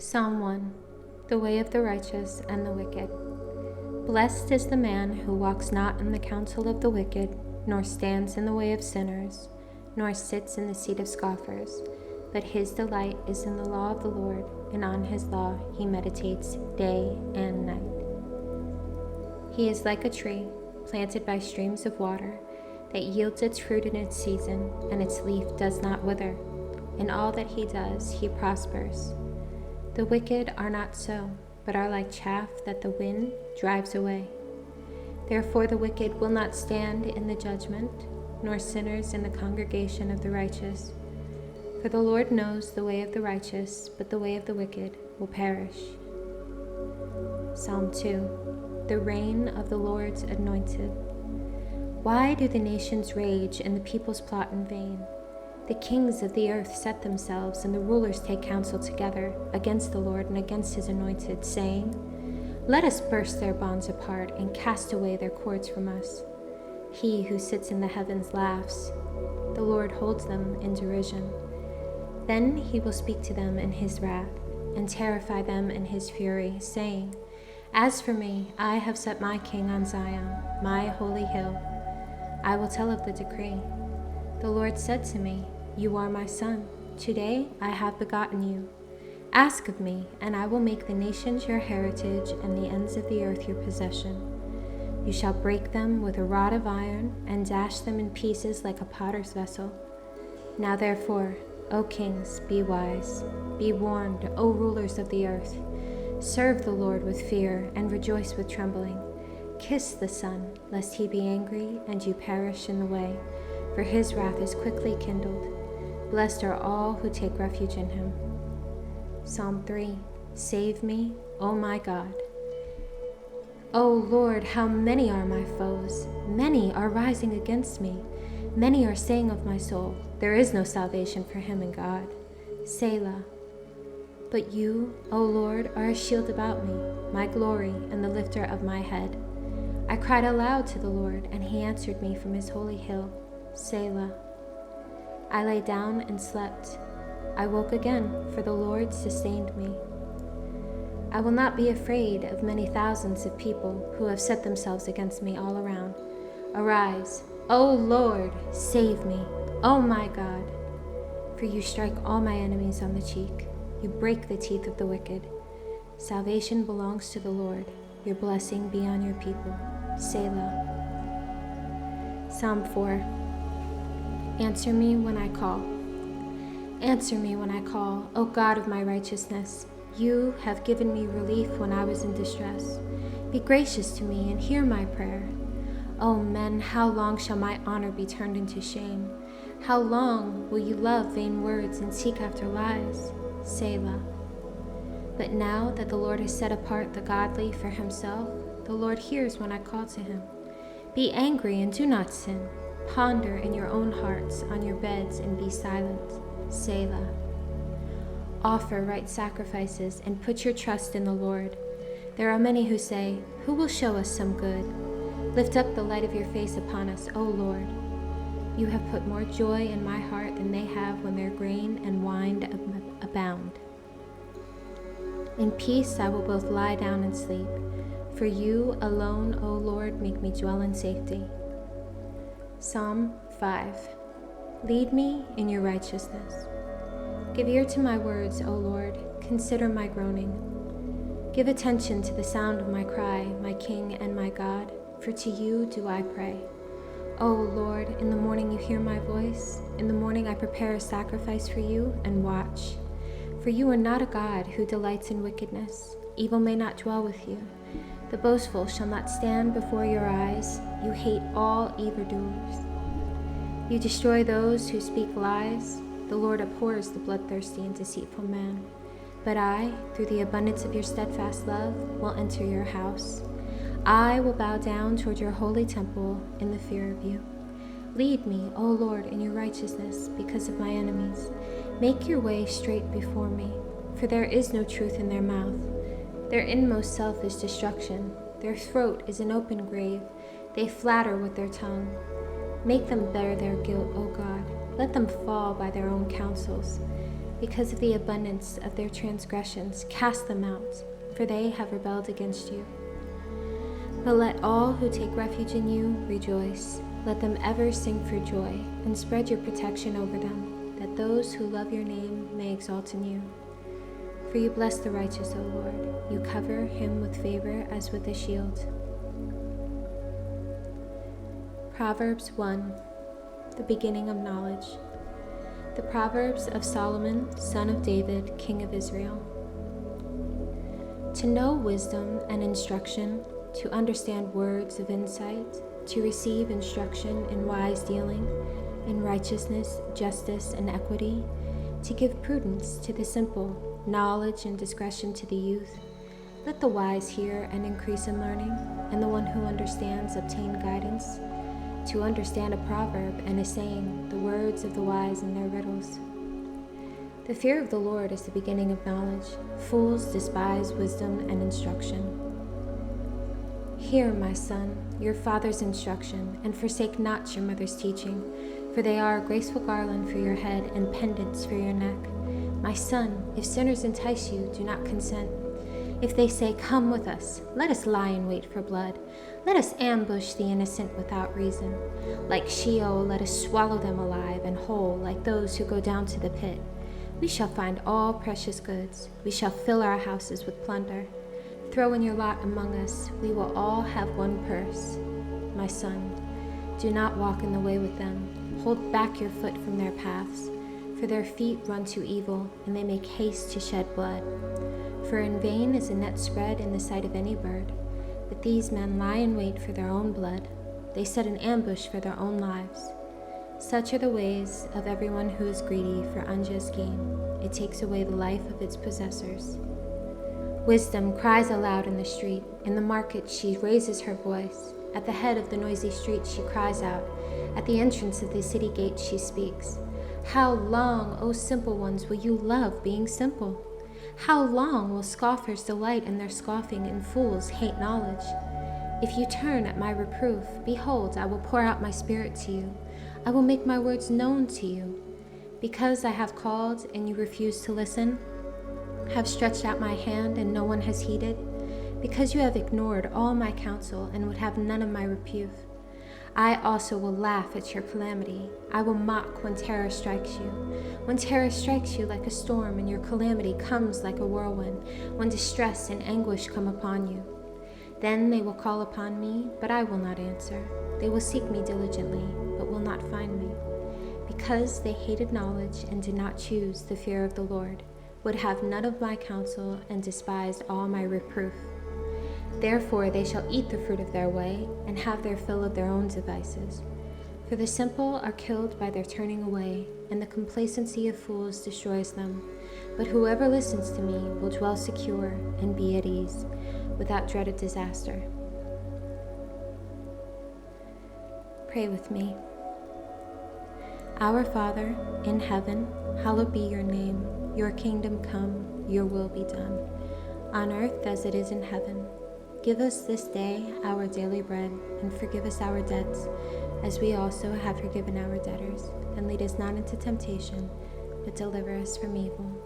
Psalm 1. The way of the righteous and the wicked. Blessed is the man who walks not in the counsel of the wicked, nor stands in the way of sinners, nor sits in the seat of scoffers. But his delight is in the law of the Lord, and on his law he meditates day and night. He is like a tree planted by streams of water, that yields its fruit in its season, and its leaf does not wither. In all that he does, he prospers. The wicked are not so, but are like chaff that the wind drives away. Therefore the wicked will not stand in the judgment, nor sinners in the congregation of the righteous. For the Lord knows the way of the righteous, but the way of the wicked will perish. Psalm 2. The reign of the Lord's anointed. Why do the nations rage and the peoples plot in vain? The kings of the earth set themselves, and the rulers take counsel together against the Lord and against his anointed, saying, Let us burst their bonds apart and cast away their cords from us. He who sits in the heavens laughs. The Lord holds them in derision. Then he will speak to them in his wrath and terrify them in his fury, saying, As for me, I have set my king on Zion, my holy hill. I will tell of the decree. The Lord said to me, You are my son. Today I have begotten you. Ask of me, and I will make the nations your heritage and the ends of the earth your possession. You shall break them with a rod of iron and dash them in pieces like a potter's vessel. Now therefore, O kings, be wise. Be warned, O rulers of the earth. Serve the Lord with fear and rejoice with trembling. Kiss the Son, lest he be angry and you perish in the way, for his wrath is quickly kindled. Blessed are all who take refuge in him. Psalm 3. Save me, O my God. O Lord, how many are my foes? Many are rising against me. Many are saying of my soul, There is no salvation for him in God. Selah. But you, O Lord, are a shield about me, my glory and the lifter of my head. I cried aloud to the Lord, and he answered me from his holy hill. Selah. I lay down and slept. I woke again, for the Lord sustained me. I will not be afraid of many thousands of people who have set themselves against me all around. Arise, O Lord, save me, O my God. For you strike all my enemies on the cheek. You break the teeth of the wicked. Salvation belongs to the Lord. Your blessing be on your people. Selah. Psalm 4. Answer me when I call. Answer me when I call, O God of my righteousness. You have given me relief when I was in distress. Be gracious to me and hear my prayer. O men, how long shall my honor be turned into shame? How long will you love vain words and seek after lies? Selah. But now that the Lord has set apart the godly for himself, the Lord hears when I call to him. Be angry and do not sin. Ponder in your own hearts on your beds and be silent. Selah. Offer right sacrifices and put your trust in the Lord. There are many who say, Who will show us some good? Lift up the light of your face upon us, O Lord. You have put more joy in my heart than they have when their grain and wine abound. In peace I will both lie down and sleep. For you alone, O Lord, make me dwell in safety. Psalm 5. Lead me in your righteousness. Give ear to my words, O Lord. Consider my groaning. Give attention to the sound of my cry, my King and my God, for to you do I pray. O Lord, in the morning you hear my voice. In the morning I prepare a sacrifice for you and watch. For you are not a God who delights in wickedness. Evil may not dwell with you. The boastful shall not stand before your eyes. You hate all evildoers. You destroy those who speak lies. The Lord abhors the bloodthirsty and deceitful man. But I, through the abundance of your steadfast love, will enter your house. I will bow down toward your holy temple in the fear of you. Lead me, O Lord, in your righteousness because of my enemies. Make your way straight before me, for there is no truth in their mouth. Their inmost self is destruction. Their throat is an open grave. They flatter with their tongue. Make them bear their guilt, O God. Let them fall by their own counsels. Because of the abundance of their transgressions, cast them out, for they have rebelled against you. But let all who take refuge in you rejoice. Let them ever sing for joy, and spread your protection over them, that those who love your name may exalt in you. For you bless the righteous, O Lord. You cover him with favor as with a shield. Proverbs 1, the beginning of knowledge. The Proverbs of Solomon, son of David, king of Israel. To know wisdom and instruction, to understand words of insight, to receive instruction in wise dealing, in righteousness, justice, and equity, to give prudence to the simple, knowledge and discretion to the youth. Let the wise hear and increase in learning, and the one who understands obtain guidance. To understand a proverb and a saying, the words of the wise and their riddles. The fear of the Lord is the beginning of knowledge. Fools despise wisdom and instruction. Hear, my son, your father's instruction, and forsake not your mother's teaching, for they are a graceful garland for your head and pendants for your neck. My son, if sinners entice you, do not consent. If they say, come with us, let us lie in wait for blood. Let us ambush the innocent without reason. Like Sheol, let us swallow them alive and whole, like those who go down to the pit. We shall find all precious goods. We shall fill our houses with plunder. Throw in your lot among us. We will all have one purse. My son, do not walk in the way with them. Hold back your foot from their paths, for their feet run to evil, and they make haste to shed blood. For in vain is a net spread in the sight of any bird, but these men lie in wait for their own blood. They set an ambush for their own lives. Such are the ways of everyone who is greedy for unjust gain. It takes away the life of its possessors. Wisdom cries aloud in the street. In the market she raises her voice. At the head of the noisy street she cries out. At the entrance of the city gate she speaks. How long, O simple ones, will you love being simple? How long will scoffers delight in their scoffing and fools hate knowledge? If you turn at my reproof, behold, I will pour out my spirit to you. I will make my words known to you. Because I have called and you refuse to listen, have stretched out my hand and no one has heeded, because you have ignored all my counsel and would have none of my reproof, I also will laugh at your calamity. I will mock when terror strikes you. When terror strikes you like a storm and your calamity comes like a whirlwind, when distress and anguish come upon you. Then they will call upon me, but I will not answer. They will seek me diligently, but will not find me. Because they hated knowledge and did not choose the fear of the Lord, would have none of my counsel and despised all my reproof. Therefore they shall eat the fruit of their way, and have their fill of their own devices. For the simple are killed by their turning away, and the complacency of fools destroys them. But whoever listens to me will dwell secure and be at ease, without dread of disaster. Pray with me. Our Father, in heaven, hallowed be your name. Your kingdom come, your will be done, on earth as it is in heaven. Give us this day our daily bread, and forgive us our debts, as we also have forgiven our debtors. And lead us not into temptation, but deliver us from evil.